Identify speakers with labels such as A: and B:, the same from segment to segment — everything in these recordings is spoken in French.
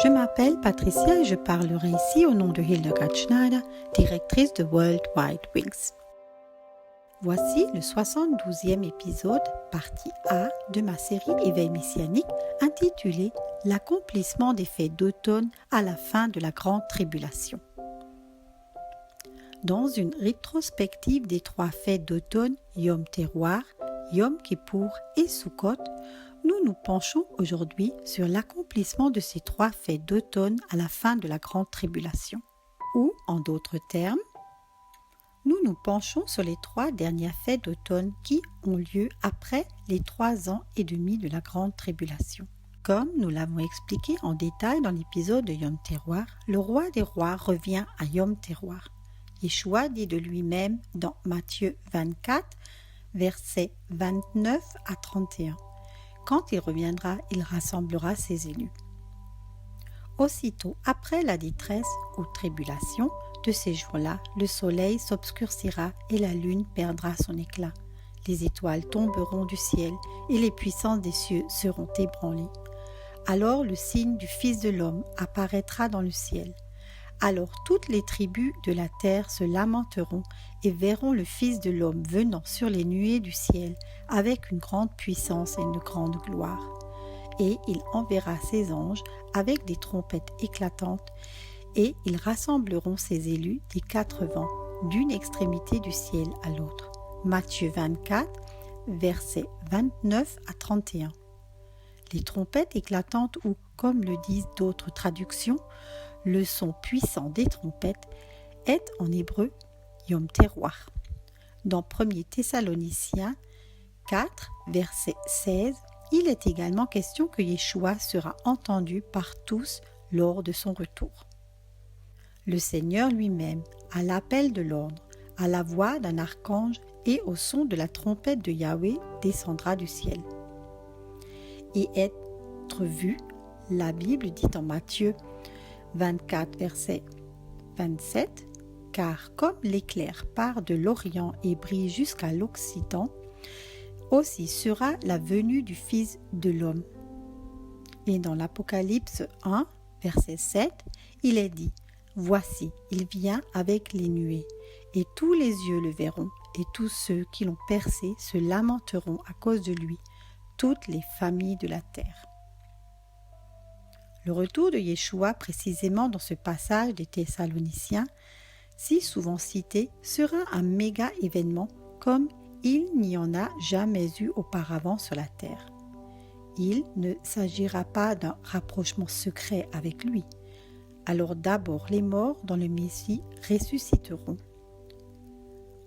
A: Je m'appelle Patricia et je parlerai ici au nom de Hildegard Schneider, directrice de World Wide Wings. Voici le 72e épisode, partie A de ma série Éveil messianique intitulée « L'accomplissement des fêtes d'automne à la fin de la grande tribulation ». Dans une rétrospective des 3 fêtes d'automne, Yom Teruah, Yom Kippour et Sukkot, nous nous penchons aujourd'hui sur l'accomplissement de ces 3 fêtes d'automne à la fin de la grande tribulation. Ou, en d'autres termes, nous nous penchons sur les 3 dernières fêtes d'automne qui ont lieu après les 3 ans et demi de la grande tribulation. Comme nous l'avons expliqué en détail dans l'épisode de Yom Teruah, le roi des rois revient à Yom Teruah. Yeshua dit de lui-même dans Matthieu 24, versets 29 à 31. Quand il reviendra, il rassemblera ses élus. Aussitôt après la détresse ou tribulation de ces jours-là, le soleil s'obscurcira et la lune perdra son éclat. Les étoiles tomberont du ciel et les puissances des cieux seront ébranlées. Alors le signe du Fils de l'homme apparaîtra dans le ciel. Alors toutes les tribus de la terre se lamenteront et verront le Fils de l'homme venant sur les nuées du ciel avec une grande puissance et une grande gloire. Et il enverra ses anges avec des trompettes éclatantes et ils rassembleront ses élus des 4 vents, d'une extrémité du ciel à l'autre. Matthieu 24, versets 29 à 31. Les trompettes éclatantes ou, comme le disent d'autres traductions, le son puissant des trompettes est en hébreu Yom Teruah. Dans 1 Thessaloniciens 4, verset 16, il est également question que Yeshua sera entendu par tous lors de son retour. Le Seigneur lui-même, à l'appel de l'ordre, à la voix d'un archange et au son de la trompette de Yahweh, descendra du ciel. Et être vu, la Bible dit en Matthieu 24, verset 27, car comme l'éclair part de l'Orient et brille jusqu'à l'Occident, aussi sera la venue du Fils de l'homme. Et dans l'Apocalypse 1, verset 7, il est dit, « Voici, il vient avec les nuées, et tous les yeux le verront, et tous ceux qui l'ont percé se lamenteront à cause de lui, toutes les familles de la terre. » Le retour de Yeshua, précisément dans ce passage des Thessaloniciens, si souvent cité, sera un méga événement comme il n'y en a jamais eu auparavant sur la terre. Il ne s'agira pas d'un rapprochement secret avec lui. Alors d'abord les morts dans le Messie ressusciteront.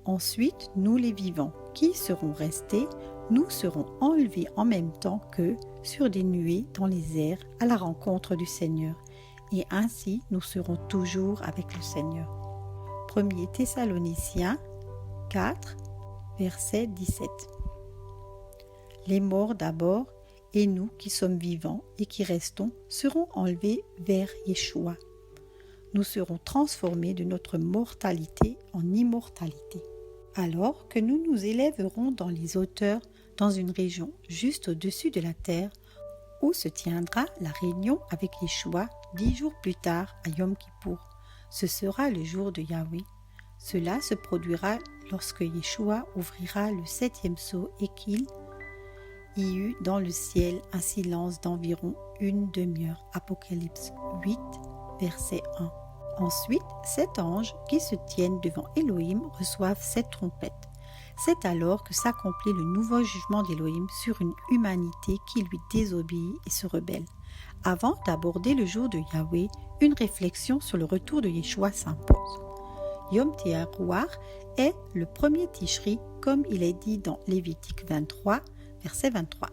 A: Ensuite, nous les vivants qui serons restés, nous serons enlevés en même temps qu'eux sur des nuées dans les airs à la rencontre du Seigneur, et ainsi nous serons toujours avec le Seigneur. 1 Thessaloniciens 4, verset 17. Les morts d'abord, et nous qui sommes vivants et qui restons, serons enlevés vers Yeshua. Nous serons transformés de notre mortalité en immortalité. Alors que nous nous élèverons dans les hauteurs, dans une région juste au-dessus de la terre, où se tiendra la réunion avec Yeshua 10 jours plus tard à Yom Kippour. Ce sera le jour de Yahweh. Cela se produira lorsque Yeshua ouvrira le 7e sceau et qu'il y eut dans le ciel un silence d'environ une demi-heure. Apocalypse 8, verset 1. Ensuite, 7 anges qui se tiennent devant Elohim reçoivent 7 trompettes. C'est alors que s'accomplit le nouveau jugement d'Elohim sur une humanité qui lui désobéit et se rebelle. Avant d'aborder le jour de Yahweh, une réflexion sur le retour de Yeshua s'impose. Yom Teruah est le premier Tishri, comme il est dit dans Lévitique 23, verset 23.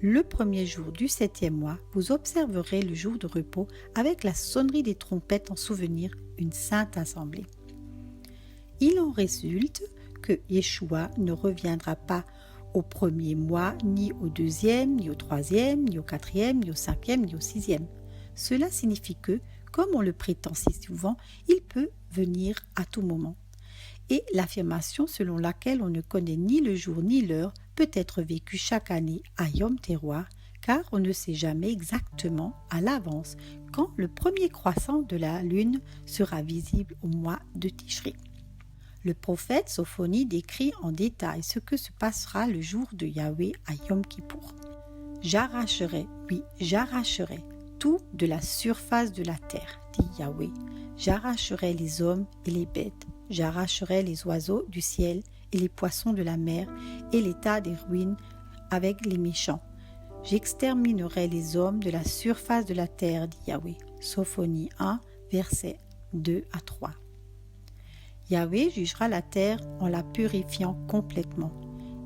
A: Le premier jour du 7e mois, vous observerez le jour de repos avec la sonnerie des trompettes en souvenir, une sainte assemblée. Il en résulte que Yeshua ne reviendra pas au premier mois, ni au 2e, ni au 3e, ni au 4e, ni au 5e, ni au 6e. Cela signifie que, comme on le prétend si souvent, il peut venir à tout moment. Et l'affirmation selon laquelle on ne connaît ni le jour ni l'heure peut être vécue chaque année à Yom Teruah, car on ne sait jamais exactement à l'avance quand le premier croissant de la lune sera visible au mois de Tishri. Le prophète Sophonie décrit en détail ce que se passera le jour de Yahweh à Yom Kippour. J'arracherai, oui, j'arracherai tout de la surface de la terre, dit Yahweh. J'arracherai les hommes et les bêtes, j'arracherai les oiseaux du ciel et les poissons de la mer et les tas des ruines avec les méchants. J'exterminerai les hommes de la surface de la terre, dit Yahweh. Sophonie 1, versets 2 à 3. Yahweh jugera la terre en la purifiant complètement.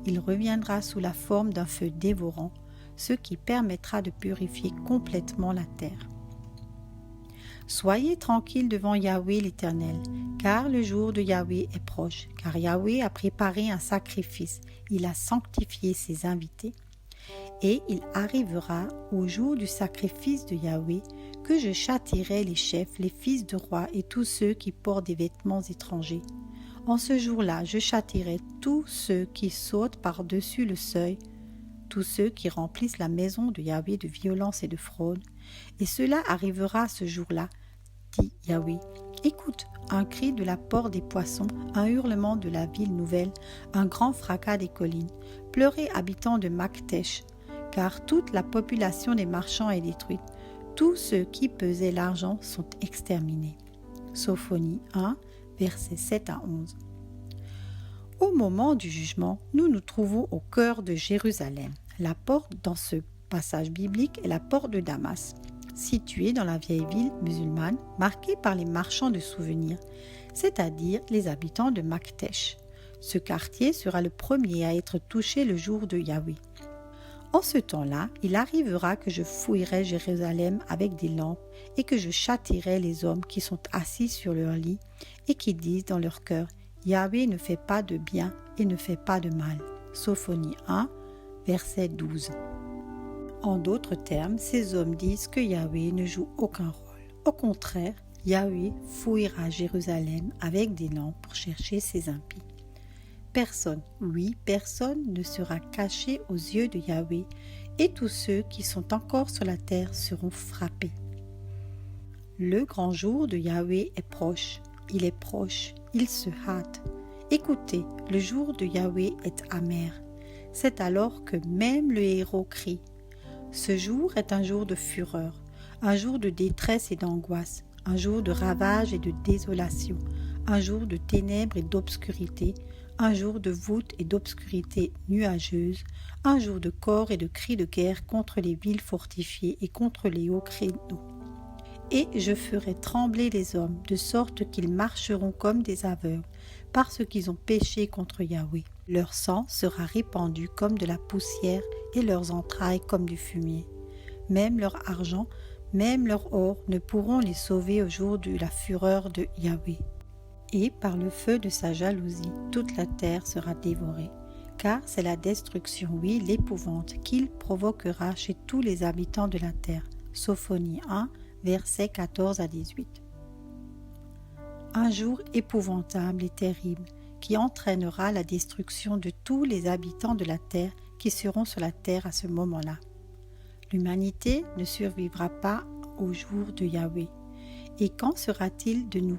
A: Il reviendra sous la forme d'un feu dévorant, ce qui permettra de purifier complètement la terre. Soyez tranquilles devant Yahweh l'Éternel, car le jour de Yahweh est proche, car Yahweh a préparé un sacrifice, il a sanctifié ses invités. Et il arrivera au jour du sacrifice de Yahweh que je châtierai les chefs, les fils de rois et tous ceux qui portent des vêtements étrangers. En ce jour-là, je châtierai tous ceux qui sautent par-dessus le seuil, tous ceux qui remplissent la maison de Yahweh de violence et de fraude. Et cela arrivera ce jour-là, dit Yahweh. Écoute, un cri de la porte des poissons, un hurlement de la ville nouvelle, un grand fracas des collines. Pleurez, habitants de Maktesh, car toute la population des marchands est détruite. Tous ceux qui pesaient l'argent sont exterminés. Sophonie 1, versets 7 à 11. Au moment du jugement, nous nous trouvons au cœur de Jérusalem. La porte dans ce passage biblique est la porte de Damas, située dans la vieille ville musulmane, marquée par les marchands de souvenirs, c'est-à-dire les habitants de Maktesh. Ce quartier sera le premier à être touché le jour de Yahweh. En ce temps-là, il arrivera que je fouillerai Jérusalem avec des lampes et que je châtierai les hommes qui sont assis sur leur lit et qui disent dans leur cœur « Yahweh ne fait pas de bien et ne fait pas de mal ». Sophonie 1, verset 12. En d'autres termes, ces hommes disent que Yahweh ne joue aucun rôle. Au contraire, Yahweh fouillera Jérusalem avec des lampes pour chercher ses impies. Personne, oui, personne ne sera caché aux yeux de Yahweh, et tous ceux qui sont encore sur la terre seront frappés. Le grand jour de Yahweh est proche, il se hâte. Écoutez, le jour de Yahweh est amer. C'est alors que même le héros crie. Ce jour est un jour de fureur, un jour de détresse et d'angoisse, un jour de ravage et de désolation, un jour de ténèbres et d'obscurité, un jour de voûte et d'obscurité nuageuse, un jour de corps et de cris de guerre contre les villes fortifiées et contre les hauts créneaux. Et je ferai trembler les hommes, de sorte qu'ils marcheront comme des aveugles, parce qu'ils ont péché contre Yahweh. Leur sang sera répandu comme de la poussière et leurs entrailles comme du fumier. Même leur argent, même leur or ne pourront les sauver au jour de la fureur de Yahweh. Et par le feu de sa jalousie, toute la terre sera dévorée. Car c'est la destruction, oui, l'épouvante qu'il provoquera chez tous les habitants de la terre. Sophonie 1, versets 14 à 18. Un jour épouvantable et terrible qui entraînera la destruction de tous les habitants de la terre qui seront sur la terre à ce moment-là. L'humanité ne survivra pas au jour de Yahweh. Et qu'en sera-t-il de nous?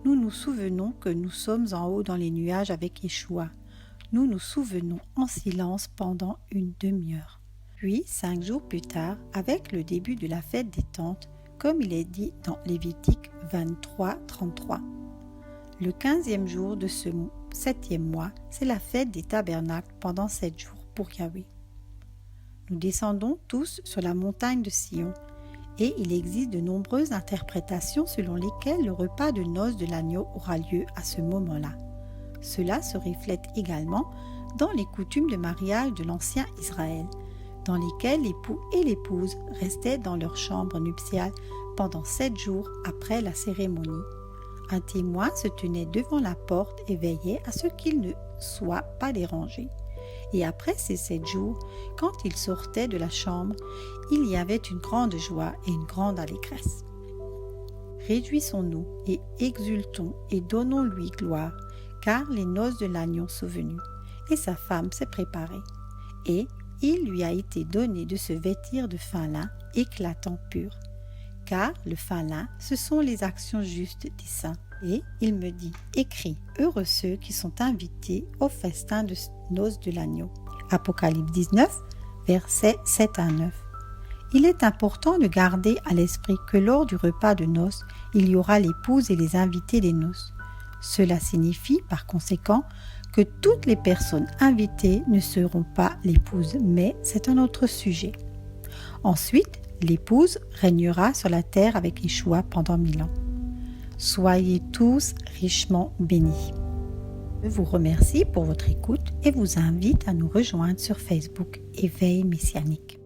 A: Nous nous souvenons que nous sommes en haut dans les nuages avec Yeshua. Nous nous souvenons en silence pendant une demi-heure. Puis, 5 jours plus tard, avec le début de la fête des tentes, comme il est dit dans Lévitique 23, 33. Le 15e jour de ce 7e mois, c'est la fête des tabernacles pendant 7 jours pour Yahweh. Nous descendons tous sur la montagne de Sion, et il existe de nombreuses interprétations selon lesquelles le repas de noces de l'agneau aura lieu à ce moment-là. Cela se reflète également dans les coutumes de mariage de l'ancien Israël, dans lesquelles l'époux et l'épouse restaient dans leur chambre nuptiale pendant 7 jours après la cérémonie. Un témoin se tenait devant la porte et veillait à ce qu'il ne soit pas dérangé. Et après ces 7 jours, quand il sortait de la chambre, il y avait une grande joie et une grande allégresse. Réjouissons-nous et exultons et donnons-lui gloire, car les noces de l'agneau sont venues, et sa femme s'est préparée. Et il lui a été donné de se vêtir de fin lin éclatant pur. Car le fin lin, ce sont les actions justes des saints. Et il me dit, écris, heureux ceux qui sont invités au festin de noces de l'agneau. Apocalypse 19, versets 7 à 9. Il est important de garder à l'esprit que lors du repas de noces, il y aura l'épouse et les invités des noces. Cela signifie par conséquent que toutes les personnes invitées ne seront pas l'épouse, mais c'est un autre sujet. Ensuite, l'épouse régnera sur la terre avec Yeshua pendant 1000 ans. Soyez tous richement bénis. Je vous remercie pour votre écoute et vous invite à nous rejoindre sur Facebook Éveil Messianique.